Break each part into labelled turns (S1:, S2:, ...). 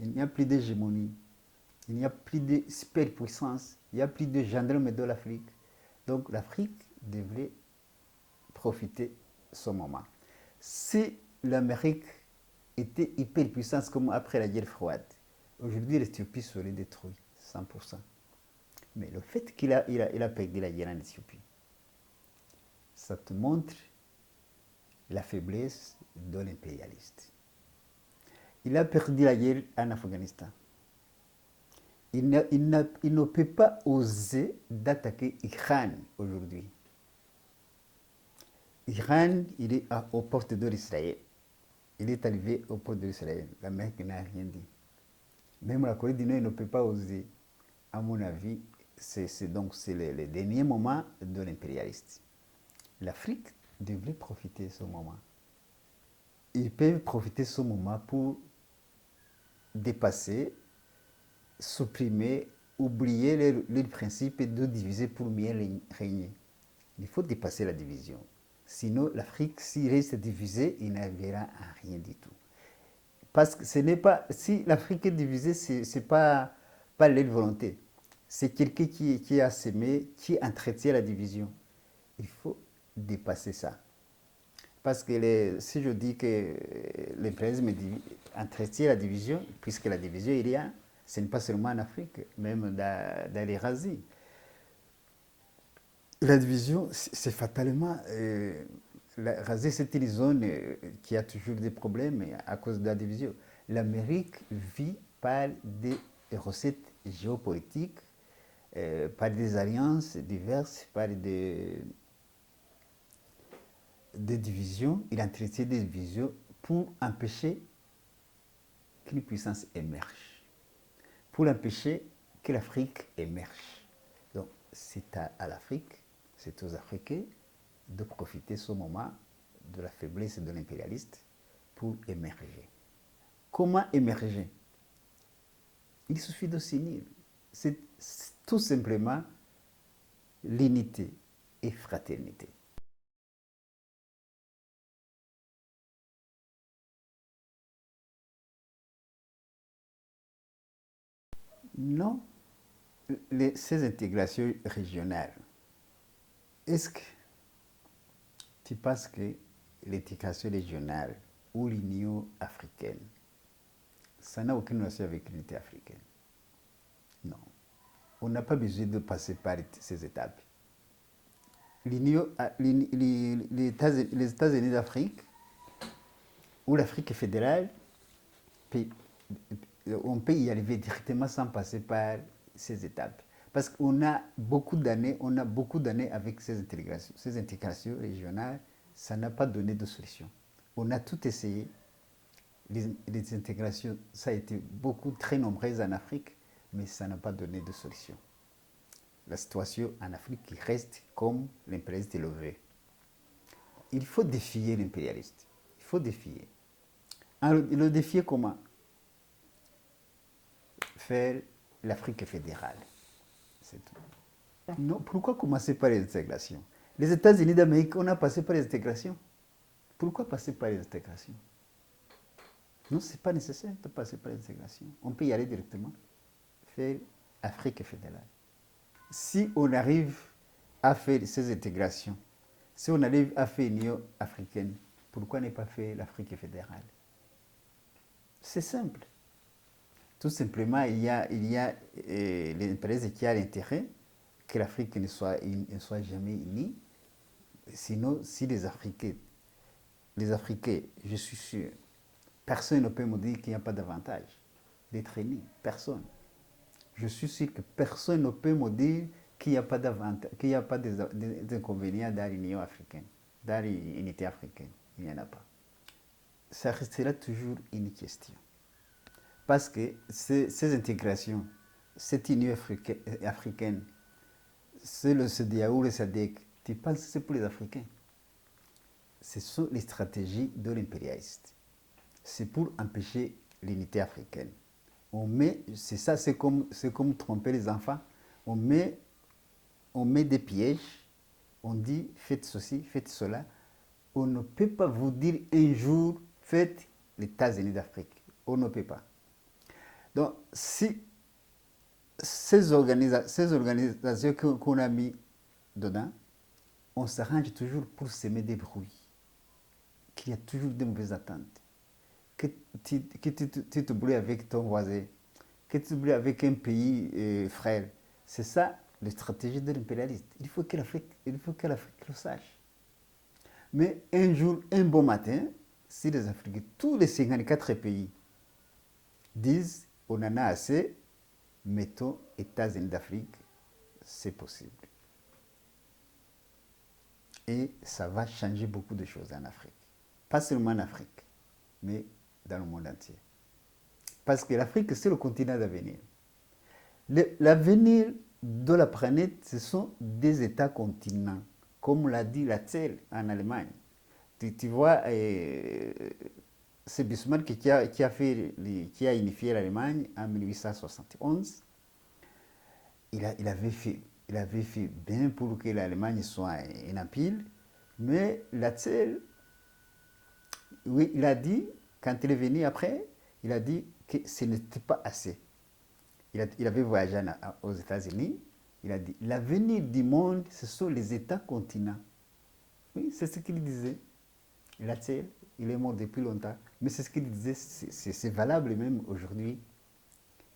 S1: Il n'y a plus d'hégémonie. Il n'y a plus de superpuissance. Il n'y a plus de gendarmes de l'Afrique. Donc l'Afrique devrait profiter de ce moment. Si l'Amérique était hyper puissante comme après la guerre froide, aujourd'hui l'Éthiopie serait détruite 100%. Mais le fait qu'il a perdu la guerre en Éthiopie, ça te montre la faiblesse de l'impérialiste. Il a perdu la guerre en Afghanistan. Il ne peut pas oser d'attaquer Iran aujourd'hui. Iran, il est aux portes de l'Israël. Il est arrivé aux portes de l'Israël. L'Amérique n'a rien dit. Même la Corée du Nord ne peut pas oser. À mon avis, c'est le dernier moment de l'impérialiste. L'Afrique devrait profiter de ce moment. Ils peuvent profiter de ce moment pour dépasser, supprimer, oublier les principes de diviser pour mieux régner. Il faut dépasser la division. Sinon, l'Afrique, s'il reste divisée, il n'arrivera à rien du tout. Parce que ce n'est pas. Si l'Afrique est divisée, ce n'est pas leur volonté. C'est quelqu'un qui a semé, qui entretient la division. Il faut dépasser ça. Parce que si je dis que l'impérialisme entretient la division, puisque la division, ce n'est pas seulement en Afrique, même dans l'Eurasie. La division, c'est fatalement. L'Eurasie, c'est une zone qui a toujours des problèmes à cause de la division. L'Amérique vit par des recettes géopolitiques, par des alliances diverses, par des divisions. Il entretient des divisions pour empêcher qu'une puissance émerge, pour empêcher que l'Afrique émerge. Donc, c'est à l'Afrique, c'est aux Africains de profiter de ce moment de la faiblesse de l'impérialiste pour émerger. Comment émerger? Il suffit de s'unir. C'est tout simplement l'unité et fraternité. Non, ces intégrations régionales, est-ce que tu penses que l'intégration régionale ou l'Union africaine, ça n'a aucune relation avec l'unité africaine? Non. On n'a pas besoin de passer par ces étapes. Les États-Unis d'Afrique ou l'Afrique fédérale, on peut y arriver directement sans passer par ces étapes. Parce qu'on a beaucoup d'années, avec ces intégrations régionales, ça n'a pas donné de solution. On a tout essayé. Les intégrations, ça a été très nombreuses en Afrique, mais ça n'a pas donné de solution. La situation en Afrique reste comme l'impérialiste le veut. Il faut défier l'impérialiste. Il faut défier. Alors, le défier comment? Faire l'Afrique fédérale. C'est tout. Non, pourquoi commencer par les intégrations? Les États-Unis d'Amérique, on a passé par les intégrations. Pourquoi passer par les intégrations? Non, ce n'est pas nécessaire de passer par les intégrations. On peut y aller directement. Faire Afrique fédérale. Si on arrive à faire ces intégrations, si on arrive à faire une Union africaine, pourquoi ne pas faire l'Afrique fédérale? C'est simple. Tout simplement, il y a l'intérêt qui a l'intérêt que l'Afrique ne soit jamais unie. Sinon, si les Africains, je suis sûr, personne ne peut me dire qu'il n'y a pas d'avantage d'être unis. Personne. Je suis sûr que personne ne peut me dire qu'il n'y a pas d'avantage, qu'il n'y a pas d'inconvénients dans l'Union africaine, dans l'unité africaine. Il n'y en a pas. Ça restera toujours une question. Parce que ces intégrations, cette Union africaine, c'est le CEDEAO ou le SADC, tu penses que c'est pour les Africains? Ce sont les stratégies de l'impérialiste. C'est pour empêcher l'unité africaine. C'est comme tromper les enfants. On met des pièges, on dit faites ceci, faites cela. On ne peut pas vous dire un jour faites les États-Unis d'Afrique. On ne peut pas. Donc, si ces organisations qu'on a mis dedans, on s'arrange toujours pour semer des bruits, qu'il y a toujours de mauvaises attentes, que tu te brouilles avec ton voisin, que tu te brouilles avec un pays frère. C'est ça la stratégie de l'impérialiste. Il faut que l'Afrique le sache. Mais un jour, un bon matin, si les Africains, tous les 54 pays disent on en a assez, mettons États-Unis d'Afrique, c'est possible. Et ça va changer beaucoup de choses en Afrique. Pas seulement en Afrique, mais dans le monde entier. Parce que l'Afrique, c'est le continent d'avenir. L'avenir de la planète, ce sont des États-continents, comme l'a dit Latzel en Allemagne. Tu vois, c'est Bismarck qui a unifié l'Allemagne en 1871. Il avait fait bien pour que l'Allemagne soit un empire, mais Latzel, oui, il a dit, quand il est venu après, il a dit que ce n'était pas assez. Il avait voyagé aux États-Unis, il a dit, l'avenir du monde, ce sont les États-continents. Oui, c'est ce qu'il disait. Latzel, il est mort depuis longtemps, mais c'est ce qu'il disait, c'est valable même aujourd'hui.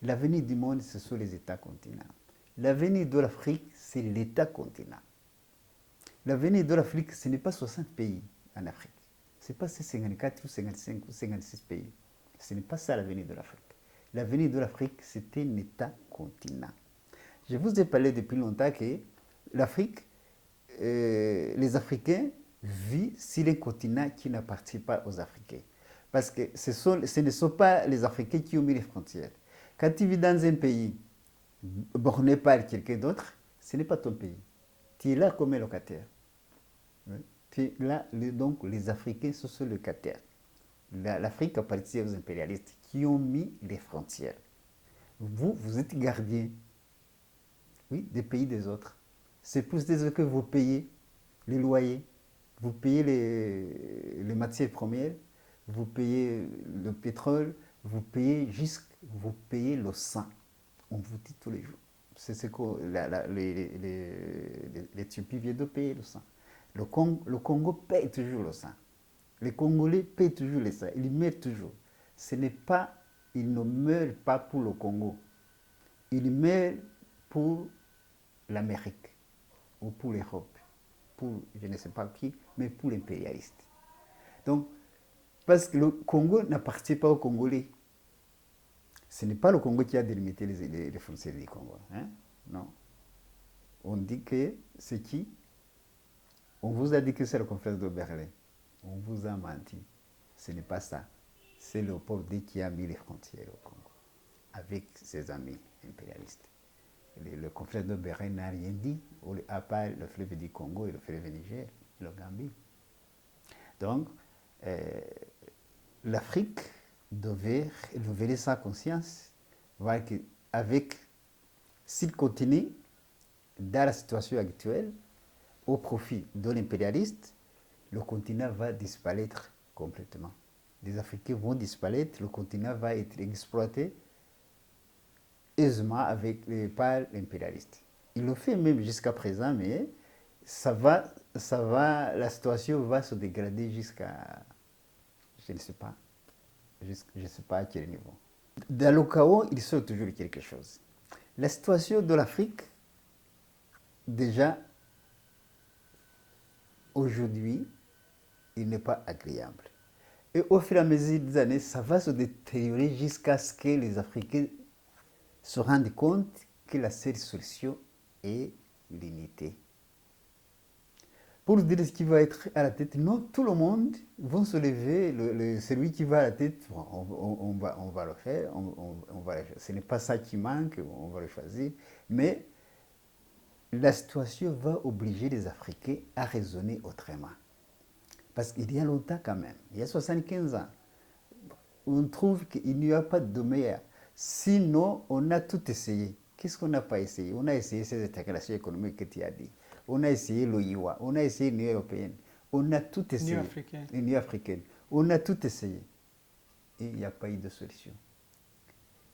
S1: L'avenir du monde, ce sont les États-continents. L'avenir de l'Afrique, c'est l'État-continent. L'avenir de l'Afrique, ce n'est pas 60 pays en Afrique. Ce n'est pas ces 54 ou 55 ou 56 pays. Ce n'est pas ça l'avenir de l'Afrique. L'avenir de l'Afrique, c'est un État-continent. Je vous ai parlé depuis longtemps que l'Afrique, les Africains vivent sur un continent qui n'appartient pas aux Africains. Parce que ce ne sont pas les Africains qui ont mis les frontières. Quand tu vis dans un pays borné par quelqu'un d'autre, ce n'est pas ton pays. Tu es là comme un locataire. Oui. Tu es là, donc les Africains sont locataires. L'Afrique appartient aux impérialistes qui ont mis les frontières. Vous êtes gardien, oui, des pays des autres. C'est plus des autres que vous payez les loyers, vous payez les matières premières, vous payez le pétrole, vous payez le sang. On vous dit tous les jours. C'est ce que l'Éthiopie vient de payer le sang. Le Congo paye toujours le sang. Les Congolais payent toujours le sang. Ils meurent toujours. Ils ne meurent pas pour le Congo. Ils meurent pour l'Amérique ou pour l'Europe, pour je ne sais pas qui, mais pour l'impérialiste. Donc, parce que le Congo n'appartient pas aux Congolais. Ce n'est pas le Congo qui a délimité les frontières du Congo. Hein? Non. On dit que c'est qui? On vous a dit que c'est le conférence de Berlin. On vous a menti. Ce n'est pas ça. C'est Léopold II qui a mis les frontières au Congo, avec ses amis impérialistes. Le conférence de Berlin n'a rien dit, à part le fleuve du Congo et le fleuve Niger, le Gambie. Donc, l'Afrique devait lever sa conscience, voir qu'avec, s'il continue dans la situation actuelle, au profit de l'impérialiste, le continent va disparaître complètement. Les Africains vont disparaître, le continent va être exploité aisément par l'impérialiste. Il le fait même jusqu'à présent, mais la situation va se dégrader jusqu'à, je ne sais pas, je ne sais pas à quel niveau. Dans le chaos, il sort toujours quelque chose. La situation de l'Afrique, déjà, aujourd'hui, il n'est pas agréable. Et au fur et à mesure des années, ça va se détériorer jusqu'à ce que les Africains se rendent compte que la seule solution est l'unité. Pour dire ce qui va être à la tête, non, tout le monde va se lever, celui qui va à la tête, on va le faire, ce n'est pas ça qui manque, on va le choisir, mais la situation va obliger les Africains à raisonner autrement. Parce qu'il y a longtemps quand même, il y a 75 ans, on trouve qu'il n'y a pas de meilleur. Sinon, on a tout essayé. Qu'est-ce qu'on n'a pas essayé? On a essayé ces intégrations économiques que tu as dit. On a essayé l'OIWA, on a essayé l'Union européenne. On a tout essayé.
S2: L'Union
S1: africaine. On a tout essayé. Et il n'y a pas eu de solution.